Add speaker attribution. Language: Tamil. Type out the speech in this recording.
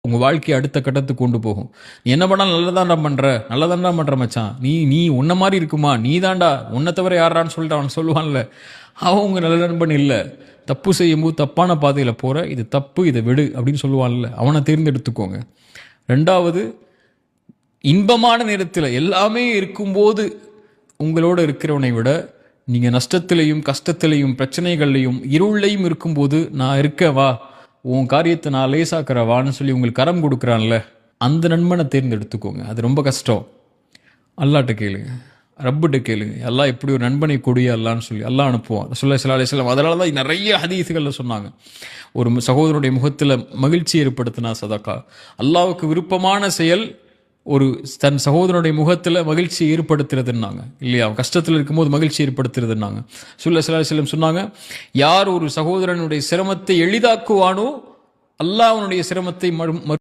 Speaker 1: உங்கள் வாழ்க்கையை அடுத்த கட்டத்துக்கு கொண்டு போகும். நீ என்ன பண்ணாலும் நல்லதாண்டா பண்ணுற மச்சான், நீ உன்ன மாதிரி இருக்குமா, நீ தாண்டா, உன்னை தவிர யாரான்னு சொல்லிட்டு அவன் சொல்லுவான்ல, அவன் உங்கள் நல்ல நண்பன் இல்லை. தப்பு செய்யும்போது தப்பான பாதையில் போகிற, இது தப்பு, இதை விடு அப்படின்னு சொல்லுவான்ல, அவனை தேர்ந்தெடுத்துக்கோங்க. ரெண்டாவது, இன்பமான நேரத்தில் எல்லாமே இருக்கும்போது உங்களோட இருக்கிறவனை விட நீங்கள் நஷ்டத்திலையும் கஷ்டத்திலையும் பிரச்சனைகள்லையும் இருளையும் இருக்கும்போது நான் இருக்கவா, உன் காரியத்தை நான் லேசாக்கிறவான்னு சொல்லி உங்களுக்கு கரம் கொடுக்குறான்ல, அந்த நண்பனை தேர்ந்தெடுத்துக்கோங்க. அது ரொம்ப கஷ்டம். அல்லாட்ட கேளுங்க, ரப்பிட்ட கேளுங்க, எல்லாம் எப்படி ஒரு நண்பனை கொடியா அல்லான்னு சொல்லி எல்லாம் அனுப்புவான் ஸல்லல்லாஹு அலைஹி வஸல்லம். அதனால தான் நிறைய ஹதீஸ்களில் சொன்னாங்க, ஒரு சகோதரனுடைய முகத்தில் மகிழ்ச்சி ஏற்படுத்தினா சதக்கா. அல்லாவுக்கு விருப்பமான செயல் ஒரு தன் சகோதரனுடைய முகத்தில் மகிழ்ச்சி ஏற்படுத்துறதுன்னாங்க இல்லையா, கஷ்டத்தில் இருக்கும்போது மகிழ்ச்சி ஏற்படுத்துறதுன்னாங்க. ஸல்லல்லாஹு அலைஹி வஸல்லம் சொன்னாங்க, யார் ஒரு சகோதரனுடைய சிரமத்தை எளிதாக்குவானோ அல்லாஹ் அவனுடைய சிரமத்தை